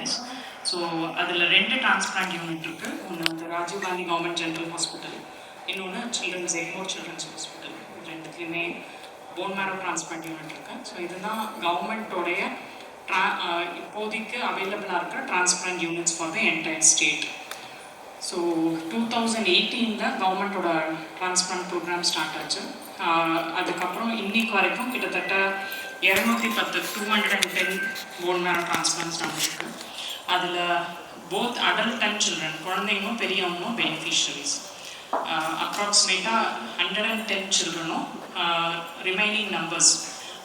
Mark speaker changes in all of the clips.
Speaker 1: Boys. So அதில் 2 transplant unit இருக்குது. ஒன்று வந்து Rajiv Gandhi government general hospital, இன்னொன்று சில்ட்ரன்ஸ் எக்மோர் சில்ட்ரன்ஸ் ஹாஸ்பிட்டல். இது ரெண்டுத்துலேயுமே போன் மேரோ டிரான்ஸ்பிளான்ட் யூனிட் இருக்குது. ஸோ இதுதான் கவர்மெண்ட்டோடைய இப்போதைக்கு அவைலபிளாக இருக்கிற transplant units for the entire state. So 2018 கவர்மெண்ட்டோட டிரான்ஸ்பிளான்ட் ப்ரோக்ராம் ஸ்டார்ட் ஆச்சு. அதுக்கப்புறம் இன்னைக்கு வரைக்கும் கிட்டத்தட்ட 210 போன் மேரோ டிரான்ஸ்பிளான்ட்ஸ் நடந்திருக்கு. அதில் போத் அடல்ட் அண்ட் சில்ட்ரன், குழந்தைங்களும் பெரியவங்களும் பெனிஃபிஷரிஸ். அப்ராக்சிமேட்டாக 110 சில்ட்ரனும் ரிமைனிங் நம்பர்ஸ்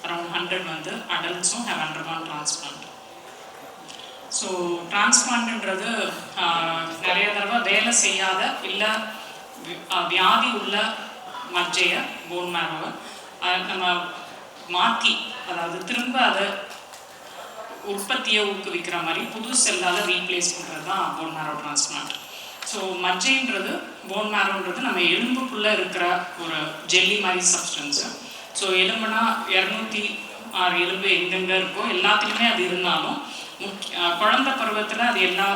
Speaker 1: அரௌண்ட் 100 வந்து அடல்ட்ஸும் ஹேவ் அண்டர்கான் டிரான்ஸ்பிளான்ட். ஸோ டிரான்ஸ்பிளான்ட்ன்றது நிறைய தடவை வேலை செய்யாத இல்லை வியாதி உள்ள மஜ்ஜையை, போன் மேரோவை நம்ம மாற்றி, அதாவது திரும்ப அதை உற்பத்தியை ஊக்குவிக்கிற மாதிரி புது செல்லால் ரீப்ளேஸ் பண்ணுறது தான் போன் மேரோ டிரான்ஸ்பிளான்ட். ஸோ மஜ்ஜைன்றது, போன் மேரோன்றது நம்ம எலும்புக்குள்ளே இருக்கிற ஒரு ஜெல்லி மாதிரி சப்ஸ்டன்ஸு. ஸோ எலும்புனா 206 எலும்பு எங்கெங்கே இருக்கோ எல்லாத்துலேயுமே அது இருந்தாலும் குழந்தை பருவத்தில் அது எல்லா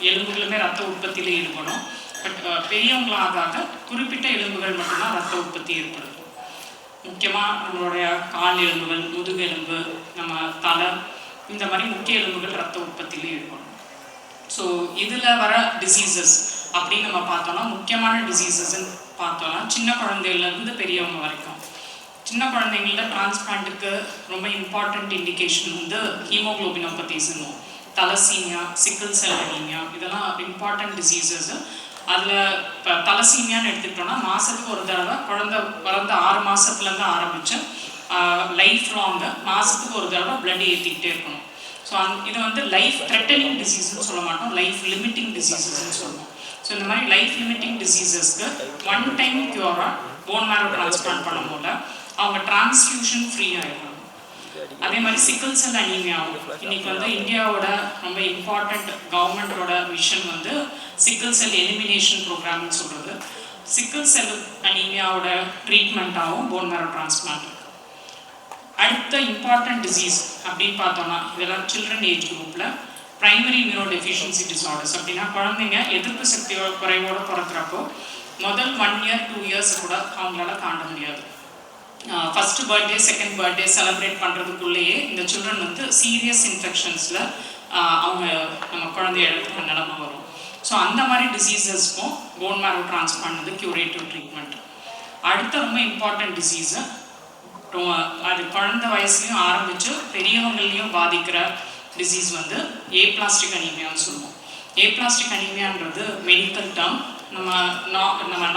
Speaker 1: எலும்புகளுமே ரத்த உற்பத்தியில் ஈடுபடும். பட் பெரியவங்களாக குறிப்பிட்ட எலும்புகள் மட்டும்தான் ரத்த உற்பத்தி ஏற்படுத்தும். முக்கியமாக நம்மளுடைய கால் எலும்புகள், முதுகெலும்பு, நம்ம தலை, இந்த மாதிரி முக்கிய எலும்புகள் ரத்த உற்பத்தியிலே ஈடுபடும். ஸோ இதில் வர டிசீசஸ் அப்படின்னு நம்ம பார்த்தோம்னா, முக்கியமான டிசீசஸ்ன்னு பார்த்தோம்னா சின்ன குழந்தையிலேருந்து பெரியவங்க வரைக்கும். சின்ன குழந்தைங்கள டிரான்ஸ்பிளான்ட்டுக்கு ரொம்ப இம்பார்ட்டண்ட் இண்டிகேஷன் வந்து ஹீமோக்ளோபினோபதிஸ்னு, தலசீமியா, சிக்கிள் செல் அனீமியா, இதெல்லாம் இம்பார்ட்டண்ட் டிசீசஸ்ஸு. அதில் இப்போ தலசீமியான்னு எடுத்துக்கிட்டோன்னா, மாதத்துக்கு ஒரு தடவை குழந்தை பிறந்த 6 மாதத்துலேருந்து ஆரம்பித்து லைஃப் லாங்கு மாதத்துக்கு ஒரு தடவை பிளட் ஏற்றிக்கிட்டே இருக்கணும். ஸோ இது வந்து லைஃப் த்ரெட்டனிங் டிசீஸ்ன்னு சொல்ல மாட்டோம், லைஃப் லிமிட்டிங் டிசீசஸ்ன்னு சொல்லுவோம். ஸோ இந்த மாதிரி லைஃப் லிமிட்டிங் டிசீசஸ்க்கு 1 டைம் க்யூராக போன் மேரோ டிரான்ஸ்பிளான்ட் பண்ணும்போது அவங்க டிரான்ஸ்ஃபியூஷன் ஃப்ரீ ஆகிடும். அதே மாதிரி சிக்கிள் செல் அனீமியாவும் இன்னைக்கு வந்து இந்தியாவோட ரொம்ப இம்பார்ட்டண்ட் கவர்மெண்ட்டோட மிஷன் வந்து சிக்கிள் செல் எலிமினேஷன் ப்ரோக்ராம்னு சொல்கிறது. சிக்கிள் செல் அனீமியாவோட ட்ரீட்மெண்ட்டாகவும் போன் மேரோ டிரான்ஸ்பிளான்ட். அடுத்த இம்பார்ட்டன்ட் டிசீஸ் அப்படின்னு பார்த்தோம்னா, இதெல்லாம் சில்ட்ரன் ஏஜ் குரூப்பில் ப்ரைமரி இம்யூனோ டெஃபிஷியன்சி டிஸார்டர்ஸ். அப்படின்னா குழந்தைங்க எதிர்ப்பு சக்தியோட குறைவோடு பிறக்கிறப்போ முதல் 1 year 2 years கூட அவங்களால தாண்ட முடியாது. First birthday, second birthday celebrate பண்ணுறதுக்குள்ளேயே இந்த சில்ட்ரன் வந்து சீரியஸ் இன்ஃபெக்ஷன்ஸில் அவங்க நம்ம குழந்தைய எடுத்துகிற நிலமை வரும். ஸோ அந்த மாதிரி டிசீசஸ்க்கும் போன் மேரோ டிரான்ஸ்பிளான்ட் வந்து க்யூரேட்டிவ் ட்ரீட்மெண்ட். அடுத்த ரொம்ப இம்பார்ட்டன்ட் டிசீஸு, அது குழந்தை வயசுலையும் ஆரம்பித்து பெரியவங்களையும் பாதிக்கிற டிசீஸ் வந்து ஏப்ளாஸ்டிக் அனீமியான்னு சொல்லுவோம். ஏப்ளாஸ்டிக் அனீமியான்றது மெடிக்கல் டேர்ம். நம்ம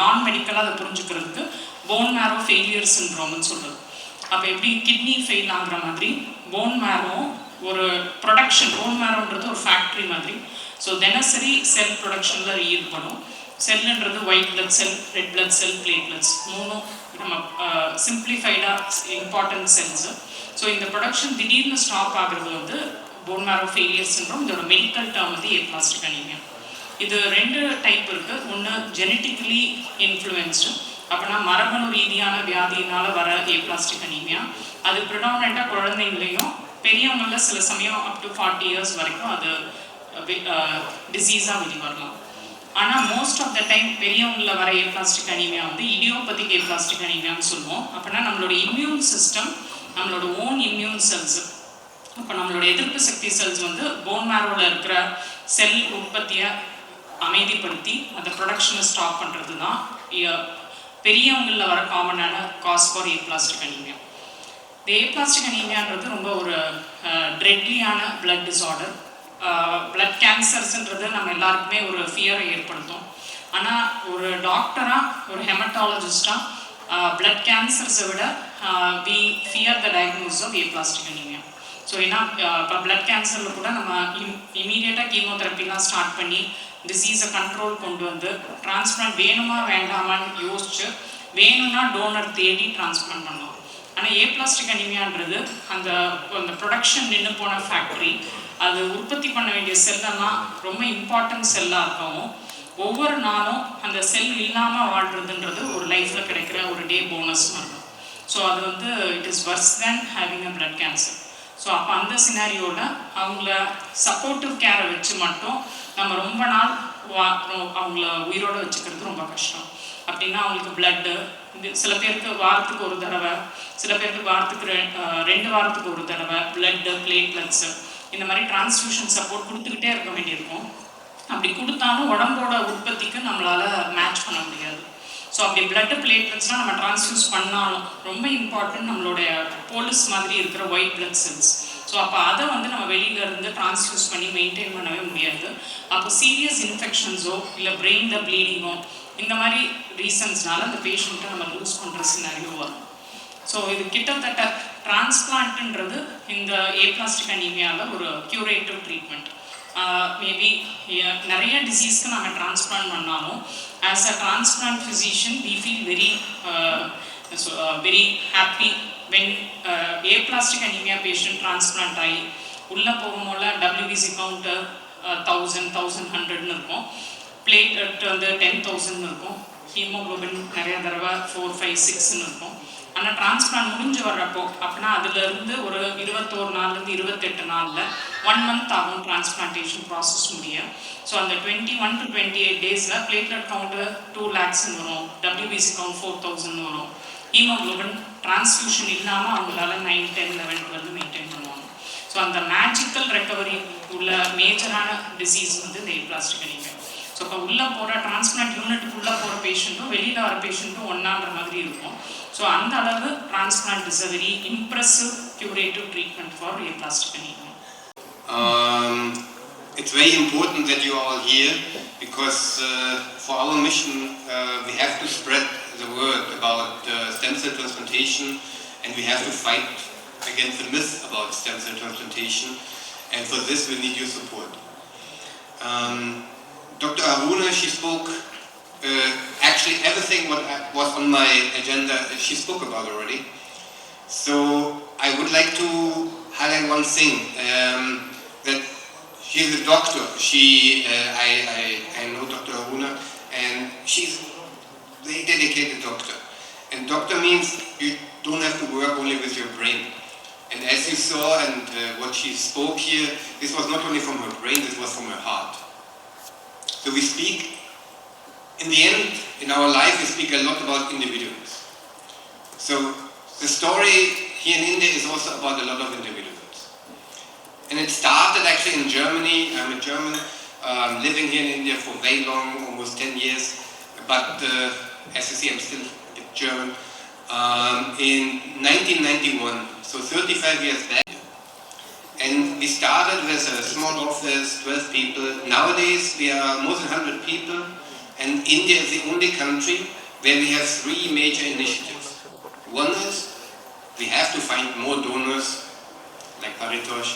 Speaker 1: நான் மெடிக்கலாக அதை புரிஞ்சுக்கிறதுக்கு போன் மேரோ ஃபெயிலியர் சிண்ட்ரோம்னு சொல்கிறது. அப்போ எப்படி கிட்னி ஃபெயில் ஆகுற மாதிரி போன் மேரோ ஒரு ப்ரொடக்ஷன், போன் மேரோன்றது ஒரு ஃபேக்ட்ரி மாதிரி. ஸோ தினசரி செல் ப்ரொடக்ஷனில் ஈடுபடும். செல்லுன்றது white blood cell, red blood cell, platelets, 3 நம்ம சிம்பிளிஃபைடாக இம்பார்ட்டன்ட் செல்ஸு. ஸோ இந்த ப்ரொடக்ஷன் திடீர்னு ஸ்டாப் ஆகுறது வந்து போன் மேரோ ஃபெயிலியர் சிண்ட்ரோம். இதோட மெடிக்கல் டேர்ம் வந்து ஏப்ளாஸ்டிக் அனீமியா. இது 2 டைப் இருக்குது. ஒன்று ஜெனட்டிக்கலி இன்ஃப்ளூயன்ஸ்டு, அப்படின்னா மரபணு ரீதியான வியாதியினால் வர ஏப்ளாஸ்டிக் அனீமியா. அது ப்ரிடாமினண்ட்டாக குழந்தைங்களையும் பெரியவங்களில் சில சமயம் அப் டு 40 years வரைக்கும் அது டிசீஸாக வெளிவரலாம். ஆனால் மோஸ்ட் ஆஃப் த டைம் பெரியவங்களில் வர ஏப்ளாஸ்டிக் அனீமியா வந்து இடியோபதிக் ஏப்ளாஸ்டிக் அனீமியான்னு சொல்லுவோம். அப்படின்னா நம்மளோட இம்யூன் சிஸ்டம், நம்மளோட ஓன் இம்யூன் செல்ஸ், இப்போ நம்மளோட எதிர்ப்பு சக்தி செல்ஸ் வந்து போன் மேரோவில் இருக்கிற செல் உற்பத்தியை அமைதிப்படுத்தி அந்த ப்ரொடக்ஷனை ஸ்டாப் பண்ணுறது தான் பெரியவங்களில் வர காமனான காஸ் ஃபார் ஏப்ளாஸ்டிக் அனீமியா. இந்த ஏப்ளாஸ்டிக் அனீமியான்றது ரொம்ப ஒரு ட்ரெட்லியான பிளட் டிஸார்டர். பிளட் கேன்சர்ஸ்ன்றது நம்ம எல்லாருக்குமே ஒரு ஃபியரை ஏற்படுத்தும். ஆனால் ஒரு டாக்டராக, ஒரு ஹெமட்டாலஜிஸ்டாக பிளட் கேன்சர்ஸை விட we fear the diagnosis of aplastic anaemia. So ஏன்னா இப்போ பிளட் கேன்சரில் கூட நம்ம இமீடியட்டாக கீமோதெரப்பிலாம் ஸ்டார்ட் பண்ணி டிசீஸை கண்ட்ரோல் கொண்டு வந்து டிரான்ஸ்பிளான்ட் வேணுமா வேண்டாமான்னு யோசிச்சு வேணும்னா டோனர் தேடி டிரான்ஸ்பிளான்ட் பண்ணலாம். ஆனால் ஏப்ளாஸ்டிக் அனீமியான்றது அந்த ப்ரொடக்ஷன் நின்று போன ஃபேக்ட்ரி, அது உற்பத்தி பண்ண வேண்டிய செல்லெல்லாம் ரொம்ப இம்பார்ட்டன்ட் செல்லாக இருக்கவும் ஒவ்வொரு நாளும் அந்த செல் இல்லாமல் வாழ்கிறதுன்றது ஒரு லைஃப்பில் கிடைக்கிற ஒரு டே போனஸ் மாதிரி. ஸோ அது வந்து it is worse than having a blood cancer. So அப்போ அந்த சினாரியோவில் அவங்கள சப்போர்ட்டிவ் கேரை வச்சு மட்டும் நம்ம ரொம்ப நாள் அவங்கள உயிரோடு வச்சுக்கிறது ரொம்ப கஷ்டம். அப்படின்னா அவங்களுக்கு பிளட்டு, சில பேருக்கு வாரத்துக்கு ஒரு தடவை, சில பேருக்கு வாரத்துக்கு 2 வாரத்துக்கு ஒரு தடவை பிளட்டு, பிளேட்லெட்ஸு, இந்த மாதிரி டிரான்ஸ்ஃபியூஷன் சப்போர்ட் கொடுத்துக்கிட்டே இருக்க வேண்டியிருக்கும். அப்படி கொடுத்தாலும் உடம்போட உற்பத்திக்கு நம்மளால் மேட்ச் பண்ண முடியாது. ஸோ அப்படி பிளட்டு, பிளேட்லெட்ஸ்லாம் நம்ம டிரான்ஸ்ஃபியூஸ் பண்ணாலும் ரொம்ப இம்பார்ட்டன்ட் நம்மளுடைய போலிஸ் மாதிரி இருக்கிற ஒயிட் பிளட் செல்ஸ். ஸோ அப்போ அதை நம்ம வெளியிலேருந்து டிரான்ஸ்ஃபியூஸ் பண்ணி மெயின்டைன் பண்ணவே முடியாது. அப்போ சீரியஸ் இன்ஃபெக்ஷன்ஸோ இல்லை பிரெயினில் ப்ளீடிங்கோ இந்த மாதிரி ரீசன்ஸ்னால அந்த பேஷண்ட்டை நம்ம லூஸ் பண்ணுற சினாரியோ வரும். ஸோ இது கிட்டத்தட்ட டிரான்ஸ்பிளான்ட்ன்றது இந்த ஏப்ளாஸ்டிக் அனீமியாவில் ஒரு க்யூரேட்டிவ் ட்ரீட்மெண்ட். மேபி நிறைய டிசீஸ்க்கு நாங்கள் டிரான்ஸ்பிளான்ட் பண்ணாலும் as a transplant physician we feel very happy when aplastic anaemia patient transplant ஆகி உள்ளே போகும்போது டபிள்யூபிசி கவுண்ட்டு 1100 இருக்கும், பிளேட்லெட் 10,000 இருக்கும், ஹீமோக்ளோபின் நிறைய தடவை 4, 5, 6 இருக்கும். ஆனால் டிரான்ஸ்பிளான்ட் முடிஞ்சு வர்றப்போ அப்படின்னா அதுலேருந்து ஒரு 21 நாள்லேருந்து 28 நாளில் 1 month ஆகும் டிரான்ஸ்பிளான்டேஷன் ப்ராசஸ் முடிய. ஸோ அந்த 21 to 28 டேஸில் பிளேட்லெட் கவுண்ட்டு 2 lakhs வரும், டபிள்யூபிசி கவுண்ட் 4,000 வரும், ஹீமோக்ளோபின் டிரான்ஸ்ஃபியூஷன் இல்லாமல் அவங்களால 9, 10, 11, 12 மெயின்டைன் பண்ணுவாங்க. ஸோ அந்த மேஜிக்கல் ரெக்கவரி உள்ள மேஜரான டிசீஸ் இந்த ஏப்ளாஸ்டிக் அனீமியா. ஸோ இப்போ உள்ளே போகிற டிரான்ஸ்பிளான்ட் யூனிட்டுக்குள்ளே போகிற பேஷண்ட்டும் வெளியில் வர பேஷண்ட்டும் ஒன்றான்ற மாதிரி இருக்கும். ஸோ அந்த அளவு transplant is a very impressive curative treatment for aplastic anemia.
Speaker 2: It's very important that you are all here because for our mission we have to spread the word about stem cell transplantation, and we have to fight against the myth about stem cell transplantation, and for this we need your support. Dr. Aruna, she spoke actually everything what was on my agenda she spoke about already. So I would like to highlight one thing, that she's a doctor. I know Dr. Aruna, and she's a very dedicated doctor. And doctor means you don't have to work only with your brain. And as you saw and what she spoke here, this was not only from her brain, this was from her heart. So we speak, in the end, in our life, we speak a lot about individuals. So the story here in India is also about a lot of individuals. And it started actually in Germany. I'm a German, living here in India for very long, almost 10 years. But as you see, I'm still a bit German. In 1991, so 35 years back. And we started with a small office, 12 people. Nowadays, we are more than 100 people. And India is the only country where we have 3 major initiatives. One is, we have to find more donors, like Paritosh,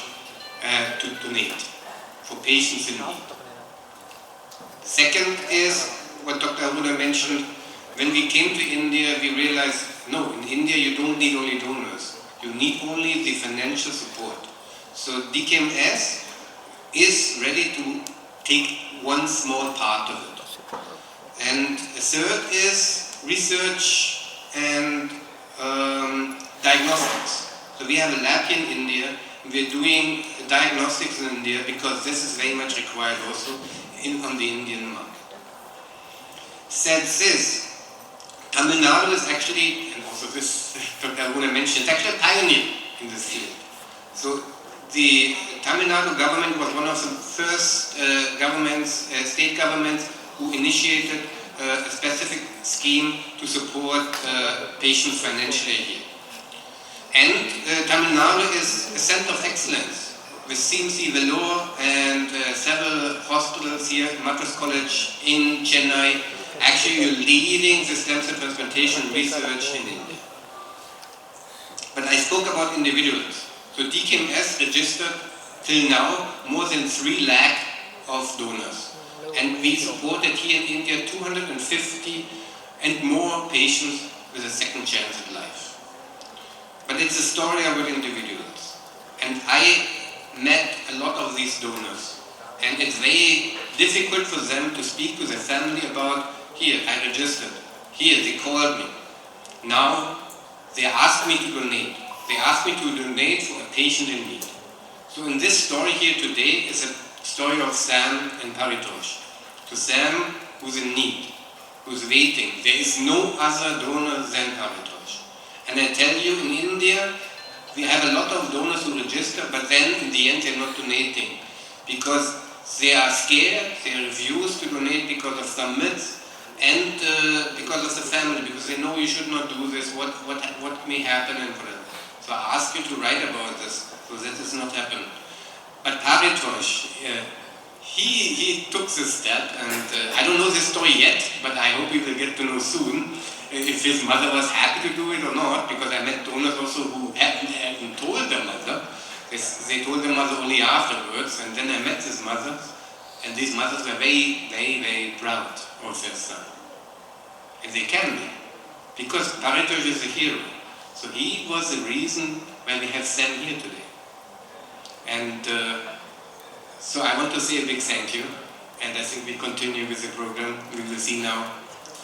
Speaker 2: to donate for patients in need. Second is, what Dr. Aruna mentioned, when we came to India, we realized, no, in India you don't need only donors. You need only the financial support. So DKMS is ready to take one small part of it. And a third is research and diagnostics. So we have a lab in India. We're doing diagnostics in India because this is very much required also on the Indian market. Said this, Tamil Nadu is actually, and also this Dr. Aruna mentioned, it's actually a pioneer in this field. So the Tamil Nadu government was one of the first state governments who initiated a specific scheme to support patients financially here. And Tamil Nadu is a center of excellence with CMC Vellore and several hospitals here, Madras College in Chennai, actually leading the stem cell transplantation research in India. But I spoke about individuals. So DKMS registered till now more than 3 lakh of donors. And we supported here in India 250 and more patients with a second chance at life. But it's a story about individuals. And I met a lot of these donors. And it's very difficult for them to speak to their family about, here, I registered. Here, they called me. Now, they ask me to donate. They asked me to donate for a patient in need. So in this story here today is a story of Sam and Paritosh. To Sam, who's in need, who's waiting. There is no other donor than Paritosh. And I tell you, in India, we have a lot of donors who register, but then in the end they're not donating because they are scared, they refuse to donate because of some myths and because of the family, because they know you should not do this, what may happen and whatever. So I ask you to write about this so that does not happen. But Paritosh, he took this step, and I don't know this story yet, but I hope we will get to know soon if his mother was happy to do it or not, because I met donors also who hadn't told their mother. They told their mother only afterwards, and then I met his mother, and these mothers were very, very, very proud of their son. And they can be, because Paritosh is a hero. So he was the reason why we have Sam here today. And so I want to say a big thank you, and I think we continue with the program. We will see now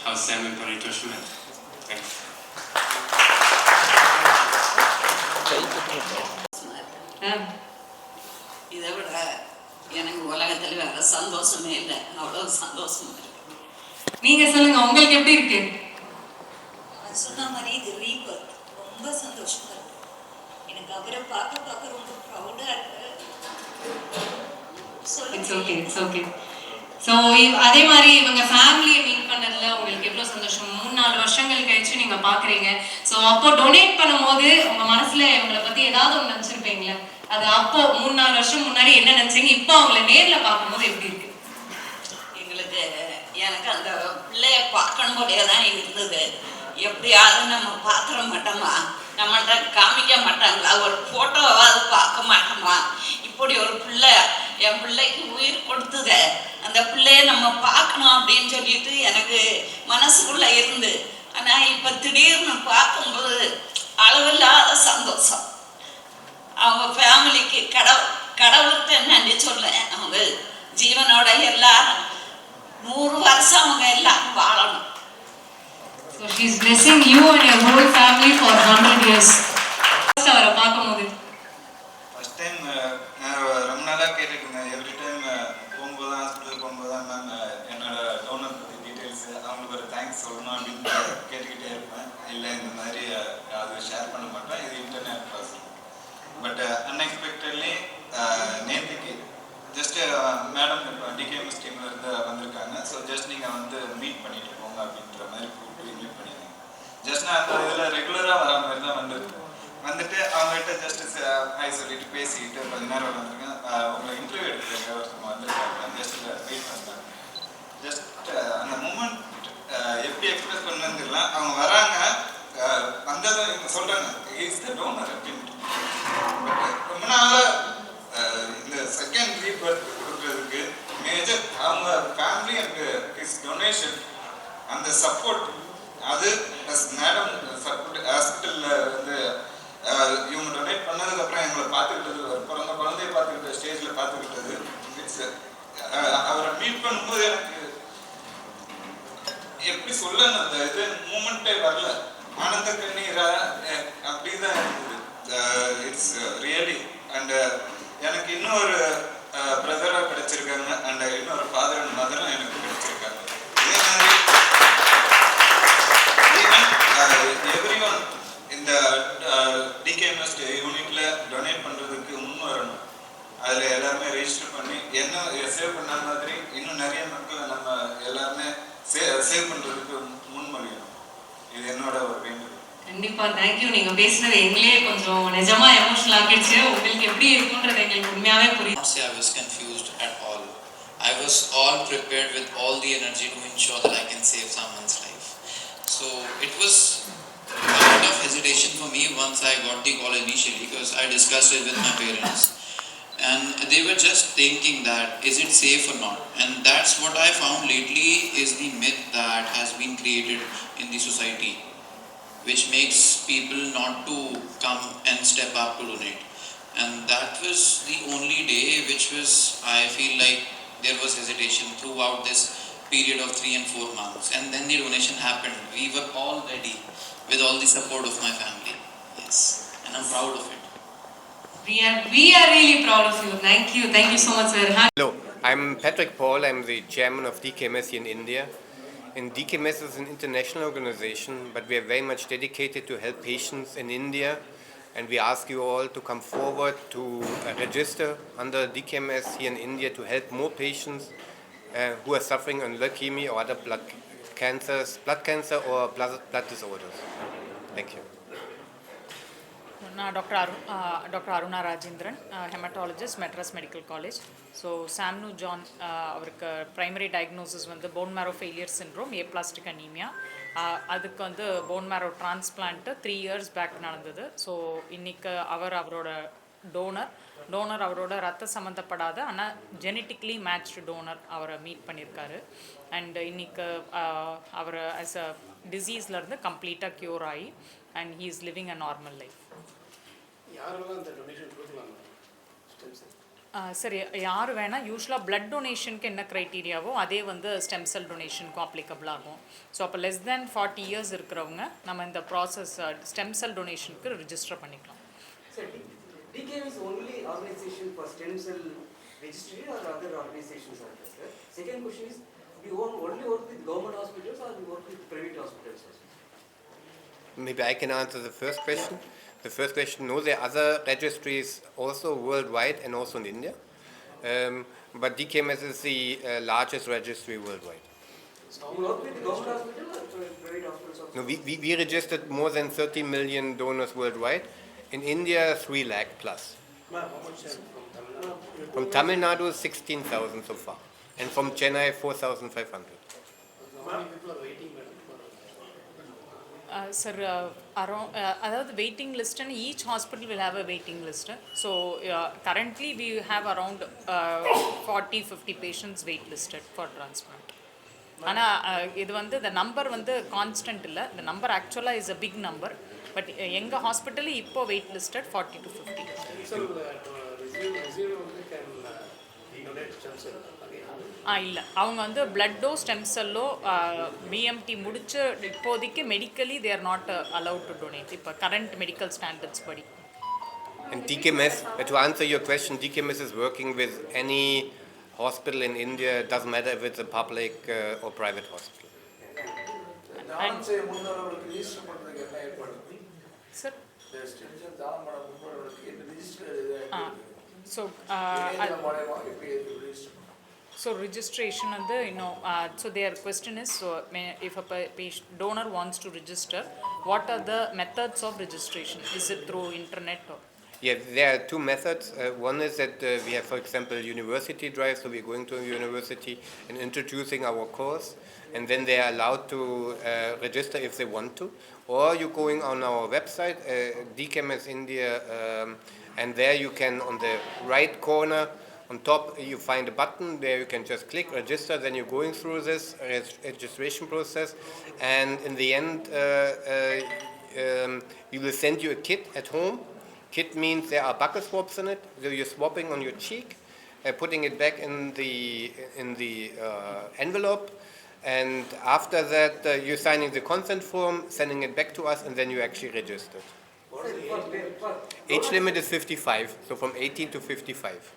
Speaker 2: how Sam and Paritosh met. Thanks.
Speaker 3: இதை விட எனக்கு உலகத்தில் வேற சந்தோஷமே இல்லை, அவ்வளவு சந்தோஷமா இருக்கு.
Speaker 4: நீங்க சொல்லுங்க, உங்களுக்கு எப்படி இருக்கு?
Speaker 5: சொன்ன மாதிரி இது ரீபர்த், ரொம்ப சந்தோஷமா இருக்கு. எனக்கு அவரை பார்க்க ரொம்ப ப்ரௌடா இருக்கு.
Speaker 4: It's okay, it's okay. So அதே மாதிரி இவங்க ஃபேமிலியை மீட் பண்ணதுல உங்களுக்கு எவ்வளோ சந்தோஷம். 3-4 வருஷங்கள் கழிச்சு நீங்க பாக்குறீங்க. ஸோ அப்போ டொனேட் பண்ணும்போது உங்க மனசுல இவங்களை பத்தி ஏதாவது ஒன்று நினைச்சிருப்பீங்களே, அது அப்போ 3-4 வருஷம் முன்னாடி என்ன நினைச்சீங்க, இப்போ அவங்களை நேர்ல பார்க்கும்போது எப்படி இருக்கு?
Speaker 3: எங்களுக்கு எனக்கு அந்த பிள்ளைய பார்க்கணும் போலே தான் இருந்தது. எப்படியாவது நம்ம பார்த்துட மாட்டோமா, நம்மள்ட்ட காமிக்க மாட்டாங்களா, ஒரு ஃபோட்டோவாவது பார்க்க மாட்டோமா, இப்படி ஒரு பிள்ளை என் பிள்ளைக்கு உயிர் கொடுத்தத அந்த பிள்ளைய நம்ம பார்க்கணும் அப்படின்னு சொல்லிட்டு எனக்கு மனசுக்குள்ள இருந்து. ஆனால் இப்போ திடீர்னு பார்க்கும்போது அளவில்லாத சந்தோஷம். அவங்க ஃபேமிலிக்கு கடவுளுக்கு நன்றி சொல்ல, அவங்க ஜீவனோட எல்லாரும் 100 வருஷம் அவங்க எல்லாரும் வாழணும்.
Speaker 4: So she is blessing you and your whole family for 100 years. அவரை பார்க்கும்போது
Speaker 6: ஃபர்ஸ்ட் டைம் நான் ரொம்ப நாளாக கேட்டுட்டு இருந்தேன். எவ்ரி டைம் போகும்போது ஹாஸ்பிட்டல் போகும்போது தான் மேம் என்னோட டோனர் பற்றி டீட்டெயில்ஸ் அவங்களுக்கு ஒரு தேங்க்ஸ் சொல்லணும் அப்படின்னு கேட்டுக்கிட்டே இருப்பேன். இல்லை இந்த மாதிரி அது ஷேர் பண்ண மாட்டேன், இது இன்டர்நெட் ப்ராசஸ். பட் அன்எக்ஸ்பெக்டட்லி நேற்றுக்கு ஜஸ்ட் மேடம் இப்போ டிகேஎம்எஸ் டீமில் இருந்து வந்திருக்காங்க. ஸோ ஜஸ்ட் நீங்கள் வந்து மீட் பண்ணிட்டு போங்க அப்படின்ற மாதிரி கூப்பிட்டு இன்வைட் பண்ணியிருந்தேன். ஜஸ்ட் நான் அந்த இதில் ரெகுலராக வர மாதிரி தான் வந்துட்டு அவங்ககிட்ட ஜஸ்ட் ஹாய் சொல்லிட்டு பேசிக்கிட்டு கொஞ்ச நேரம் வந்துருக்கேன். உங்களை இன்டர்வியூ எடுத்துருக்க ஒருத்தவங்க வந்துருக்காங்க. ஜஸ்ட் வெயிட் பண்ணுறாங்க. ஜஸ்ட் அந்த மூமெண்ட் எப்படி எக்ஸ்பிரஸ் பண்ணணும்னு தெரியல. அவங்க வராங்க, வந்ததும் இவங்க சொல்கிறாங்க இஸ் த டோனர் அப்படின்ட்டு. ரொம்ப நாளாக இந்த செகண்ட் ரீபர்த் கொடுக்குறதுக்கு மேஜர் அவங்க ஃபேமிலி அண்ட் ஹிஸ் டொனேஷன், அந்த சப்போர்ட், அது ப்ளஸ் மேடம் சப்போர்ட் ஹாஸ்பிட்டலில் வந்து இவங்க டொனேட் பண்ணதுக்கப்புறம் எங்களை பார்த்துக்கிட்டது, பிறந்த குழந்தைய பார்த்துக்கிட்ட ஸ்டேஜில் பார்த்துக்கிட்டது. இட்ஸ் அவரை மீட் பண்ணும்போது எனக்கு எப்படி சொல்லணும், அந்த இது மூமெண்ட்டே வரல, ஆனந்த கண்ணீரா அப்படி தான் இருந்தது. It's really. அண்ட் எனக்கு இன்னொரு பிரதராக கிடைச்சிருக்காங்க, அண்ட் இன்னொரு ஃபாதர் அண்ட் மதரும் எனக்கு கிடைச்சிருக்காங்க. இதே மாதிரி எவ்ரிஒன் இந்த டிகேஎம்எஸ் யூனிட்ல டொனேட் பண்றதுக்கு முன் வரணும். அதுல எல்லாருமே ரெஜிஸ்டர் பண்ணி என்ன சேவ் பண்ண மாதிரி இன்னும் நிறைய மக்களை நம்ம எல்லாருமே சேவ் பண்றதுக்கு முன்மொழியணும். இது என்னோட ஒரு வேண்டுகோள்.
Speaker 4: கண்டிப்பா தேங்க்யூ. நீங்க பேசுனது எங்களே கொஞ்சம் நிஜமா எமோஷனல் ஆகிடுச்சு. உங்களுக்கு எப்படி இருக்குன்றது எங்களுக்கு உண்மையாவே புரியுது.
Speaker 7: I was confused at all. I was all prepared with all the energy to ensure that I can save someone's life. So it was a bit of hesitation for me once I got the call initially, because I discussed it with my parents and they were just thinking that is it safe or not. And that's what I found lately is the myth that has been created in the society, which makes people not to come and step up to donate. And that was the only day which was, I feel like there was hesitation throughout this period of 3 and 4 months. And then the donation happened. We were all ready with all the support of my family. Yes. and I'm proud of it.
Speaker 4: We are really proud of you. Thank you so much, sir.
Speaker 8: Hello, I'm Patrick Paul. I'm the chairman of DKMS here in India. And DKMS is an international organization, but we are very much dedicated to help patients in India. And we ask you all to come forward to register under DKMS here in India to help more patients who are suffering on leukemia or other blood cancer or blood disorders. Thank you.
Speaker 1: நான் doctor Aruna Rajendran, haematologist, Madras medical college. So சாம்னு John அவருக்கு primary diagnosis வந்து bone marrow failure syndrome, aplastic anaemia. அதுக்கு வந்து bone marrow transplant 3 years back நடந்தது. So இன்றைக்கி அவரோட donor அவரோட ரத்த சம்மந்தப்படாத ஆனால் ஜெனட்டிக்லி மேட்ச்டு டோனர் அவரை மீட் பண்ணியிருக்காரு. அண்ட் இன்றைக்கி அவர் ஆஸ் அ டிசீஸ்லேருந்து கம்ப்ளீட்டாக க்யூர் ஆகி and he is living a normal life. சரி, யார் வேணால் யூஸ்வலாக பிளட் டொனேஷனுக்கு என்ன க்ரைட்டீரியாவோ அதே வந்து ஸ்டெம் செல் டொனேஷனுக்கும் அப்ளிகபிள் ஆகும். ஸோ அப்போ லெஸ் தேன் 40 இயர்ஸ் இருக்கிறவங்க நம்ம இந்த ப்ராசஸ் ஸ்டெம் செல் டொனேஷனுக்கு ரிஜிஸ்டர் பண்ணிக்கலாம்.
Speaker 9: DKM is only organization for stem cell registry or other organizations are there, sir? Second question is, we only work with government hospitals or we work with private hospitals also?
Speaker 8: Maybe I can answer the first question. The first question, no, there are other registries also worldwide and also in India. But DKMS is the largest registry worldwide.
Speaker 9: So you work with government hospitals or private hospitals also?
Speaker 8: No, we registered more than 30 million donors worldwide. In India, 3 lakh plus. From Tamil Nadu, 16,000 so far. And from Chennai, 4,500.
Speaker 1: Sir அதாவது waiting லிஸ்ட்டுன்னு each hospital will have a waiting list. So currently we have around 40-50 patients wait listed for transplant. ஆனால் இது வந்து இந்த number வந்து constant இல்லை, இந்த number ஆக்சுவலாக is a big number. But எங்கள் ஹாஸ்பிட்டலில் இப்போ வெயிட் லிஸ்டட் 40 to 50. இல்லை, அவங்க வந்து பிளட்டோ ஸ்டெம் செல்லோ பிஎம்டி முடிச்சு இப்போதைக்கு medically they are not allowed to donate இப்போ கரண்ட் மெடிக்கல் ஸ்டாண்டர்ட்ஸ் படி.
Speaker 8: And DKMS, to answer your question, DKMS is working with any hospital in India, doesn't matter if it's a public or private hospital.
Speaker 1: Sir? So registration and the so their question is, so if a donor wants to register, what are the methods of registration? Is it through internet or?
Speaker 8: Yeah, there are 2 methods. One is that we have, for example, university drive, so we're going to a university and introducing our course, and then they are allowed to register if they want to. Or you're going on our website, DKMS India, and there you can, on the right corner, on top you find a button, there you can just click register, then you're going through this registration process, and in the end we will send you a kit at home. Kit means there are buccal swabs in it, so you're swabbing on your cheek, putting it back in the envelope, and after that you're signing the consent form, sending it back to us, and then you actually registered. Age limit is 55, so from 18 to 55.